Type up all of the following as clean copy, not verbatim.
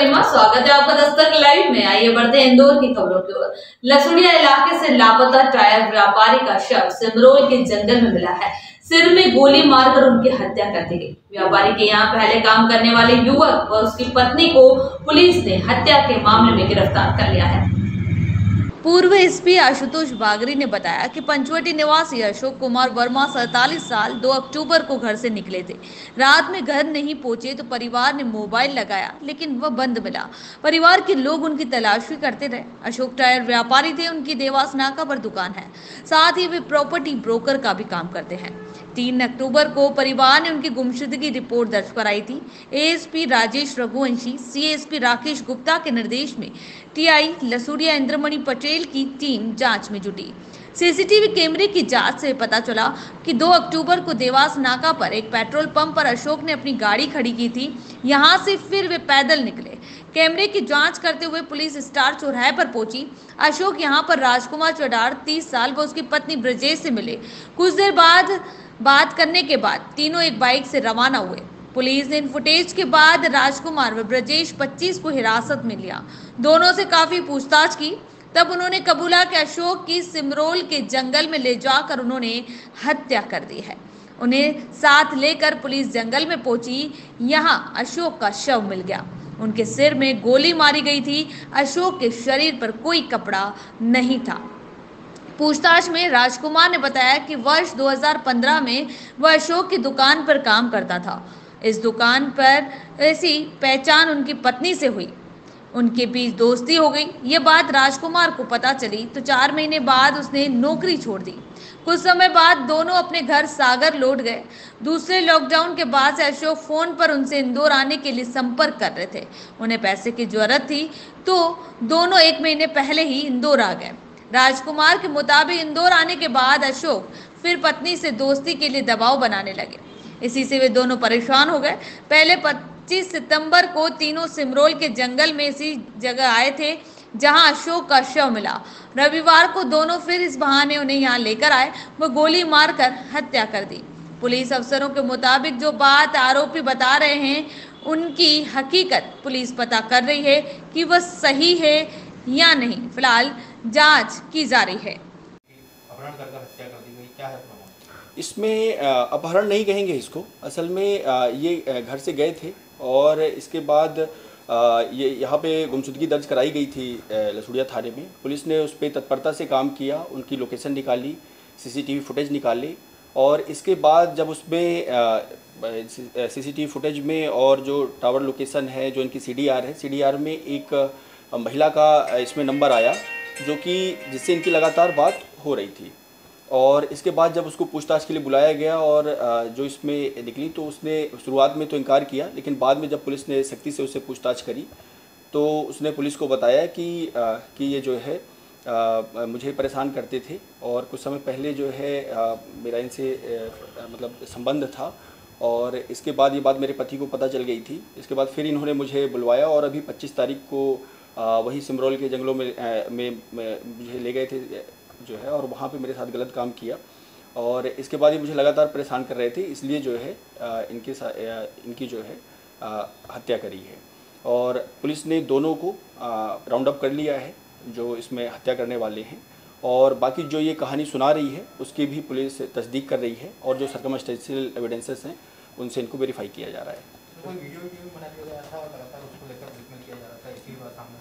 गरिमा, स्वागत है आपका दस्तक लाइव में। आइए बढ़ते हैं इंदौर की खबरों की ओर। लसुड़िया इलाके से लापता टायर व्यापारी का शव सिमरोल के जंगल में मिला है। सिर में गोली मारकर उनकी हत्या कर दी गई। व्यापारी के यहाँ पहले काम करने वाले युवक व उसकी पत्नी को पुलिस ने हत्या के मामले में गिरफ्तार कर लिया है। पूर्व एसपी आशुतोष बागरी ने बताया कि पंचवटी निवासी अशोक कुमार वर्मा 47 साल 2 अक्टूबर को घर से निकले थे। रात में घर नहीं पहुंचे तो परिवार ने मोबाइल लगाया लेकिन वह बंद मिला। परिवार के लोग उनकी तलाश भी करते रहे। अशोक टायर व्यापारी थे, उनकी देवास नाका पर दुकान है, साथ ही वे प्रॉपर्टी ब्रोकर का भी काम करते हैं। 3 अक्टूबर को परिवार ने उनकी गुमशुदगी रिपोर्ट दर्ज कराई थी। एएसपी राजेश रघुवंशी, सीएसपी राकेश गुप्ता के निर्देश में टीआई लसुड़िया इंद्रमणि पटेल की टीम जांच में जुटी। सीसीटीवी कैमरे की जांच से पता चला कि 2 अक्टूबर को देवास नाका पर एक पेट्रोल पंप पर अशोक ने अपनी गाड़ी खड़ी की थी। यहां से फिर वे पैदल निकले। कैमरे की जांच करते हुए पुलिस स्टार चौराहे पर पहुंची। अशोक यहां पर राजकुमार चौडार 30 साल व उसकी पत्नी ब्रजेश से मिले। कुछ देर बाद बात करने के बाद तीनों एक बाइक से रवाना हुए। पुलिस ने इन फुटेज के बाद राजकुमार व ब्रजेश 25 को हिरासत में लिया। दोनों से काफी पूछताछ की, तब उन्होंने कबूला कि अशोक की सिमरोल के जंगल में ले जाकर उन्होंने हत्या कर दी है। उन्हें साथ लेकर पुलिस जंगल में पहुंची। यहां अशोक का शव मिल गया। उनके सिर में गोली मारी गई थी। अशोक के शरीर पर कोई कपड़ा नहीं था। पूछताछ में राजकुमार ने बताया कि वर्ष 2015 में वह अशोक की दुकान पर काम करता था। इस दुकान पर ऐसी पहचान उनकी पत्नी से हुई। उनके बीच दोस्ती हो गई। ये बात राजकुमार को पता चली तो 4 महीने बाद उसने नौकरी छोड़ दी। कुछ समय बाद दोनों अपने घर सागर लौट गए। दूसरे लॉकडाउन के बाद से अशोक फोन पर उनसे इंदौर आने के लिए संपर्क कर रहे थे। उन्हें पैसे की जरूरत थी तो दोनों 1 महीने पहले ही इंदौर आ गए। राजकुमार के मुताबिक इंदौर आने के बाद अशोक फिर पत्नी से दोस्ती के लिए दबाव बनाने लगे। इसी से वे दोनों परेशान हो गए। पहले 25 सितंबर को तीनों सिमरोल के जंगल में इसी जगह आए थे जहां अशोक का शव मिला। रविवार को दोनों फिर इस बहाने उन्हें यहां लेकर आए व गोली मारकर हत्या कर दी। पुलिस अफसरों के मुताबिक जो बात आरोपी बता रहे हैं उनकी हकीकत पुलिस पता कर रही है कि वह सही है या नहीं। फिलहाल जांच की जा रही है। अपहरण कर हत्या कर दी गई, क्या है प्रमाण? इसमें अपहरण नहीं कहेंगे इसको। असल में ये घर से गए थे और इसके बाद ये यहाँ पे गुमशुदगी दर्ज कराई गई थी लसुड़िया थाने में। पुलिस ने उस पर तत्परता से काम किया, उनकी लोकेशन निकाली, सीसीटीवी फुटेज निकाले और इसके बाद जब उसमें सीसीटीवी फुटेज में और जो टावर लोकेशन है, जो इनकी सीडीआर है, सीडीआर में एक महिला का इसमें नंबर आया जो कि जिससे इनकी लगातार बात हो रही थी। और इसके बाद जब उसको पूछताछ के लिए बुलाया गया और जो इसमें निकली तो उसने शुरुआत में तो इनकार किया, लेकिन बाद में जब पुलिस ने सख्ती से उससे पूछताछ करी तो उसने पुलिस को बताया कि ये जो है मुझे परेशान करते थे और कुछ समय पहले जो है मेरा इनसे मतलब संबंध था और इसके बाद ये बात मेरे पति को पता चल गई थी। इसके बाद फिर इन्होंने मुझे बुलवाया और अभी 25 तारीख को वही सिमरोल के जंगलों में मुझे ले गए थे जो है और वहाँ पे मेरे साथ गलत काम किया और इसके बाद ये मुझे लगातार परेशान कर रहे थे, इसलिए जो है इनकी जो है हत्या करी है। और पुलिस ने दोनों को राउंड अप कर लिया है जो इसमें हत्या करने वाले हैं और बाकी जो ये कहानी सुना रही है उसकी भी पुलिस तस्दीक कर रही है और जो सर्कमस्टेंशियल एविडेंसेस हैं उनसे इनको वेरीफाई किया जा रहा है। कोई वीडियो बना दिया गया था और लगातार उसको लेकर ट्रीटमेंट किया जा रहा था, इसी बात सामने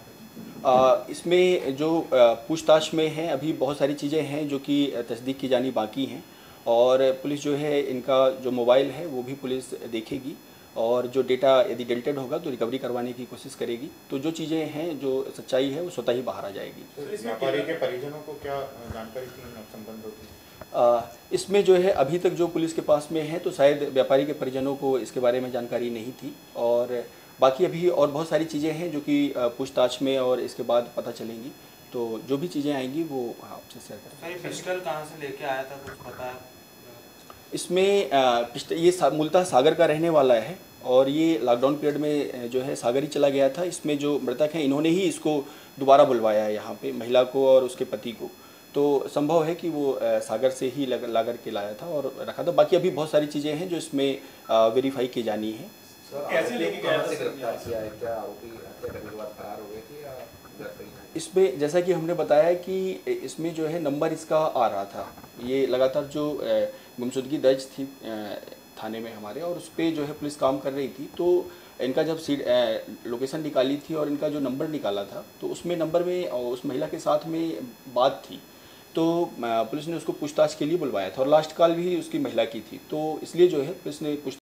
इसमें जो पूछताछ में है अभी बहुत सारी चीज़ें हैं जो कि तस्दीक की जानी बाकी हैं और पुलिस जो है इनका जो मोबाइल है वो भी पुलिस देखेगी और जो डेटा यदि डिलीटेड होगा तो रिकवरी करवाने की कोशिश करेगी। तो जो चीज़ें हैं जो सच्चाई है वो स्वतः ही बाहर आ जाएगी। तो व्यापारी के परिजनों को क्या जानकारी थी संबंध होती? इसमें जो है अभी तक जो पुलिस के पास में है तो शायद व्यापारी के परिजनों को इसके बारे में जानकारी नहीं थी और बाकी अभी और बहुत सारी चीज़ें हैं जो कि पूछताछ में और इसके बाद पता चलेंगी। तो जो भी चीज़ें आएंगी वो आपसे शेयर करेंगे। सर, पिस्टल कहाँ से लेके आया था, कुछ पता है? इसमें ये मूलतः सागर का रहने वाला है और ये लॉकडाउन पीरियड में जो है सागर ही चला गया था। इसमें जो मृतक हैं इन्होंने ही इसको दोबारा बुलवाया है यहाँ पे, महिला को और उसके पति को। तो संभव है कि वो सागर से ही ला कर के लाया था और रखा था। बाकी अभी बहुत सारी चीज़ें हैं जो इसमें वेरीफाई की जानी है। कैसे लेके गया था गिरफ्तार किया है? क्या आरोपी हत्या करने के बाद फरार हो गए थे या गिरफ्तारी? इसमें जैसा कि हमने बताया कि इसमें जो है नंबर इसका आ रहा था, ये लगातार जो गुमशुदगी दर्ज थी थाने में हमारे, और उस पर जो है पुलिस काम कर रही थी। तो इनका जब लोकेशन निकाली थी और इनका जो नंबर निकाला था, तो उसमें नंबर में उस महिला के साथ में बात थी, तो पुलिस ने उसको पूछताछ के लिए बुलवाया था और लास्ट कॉल भी उसकी महिला की थी। तो इसलिए जो है पुलिस ने पूछताछ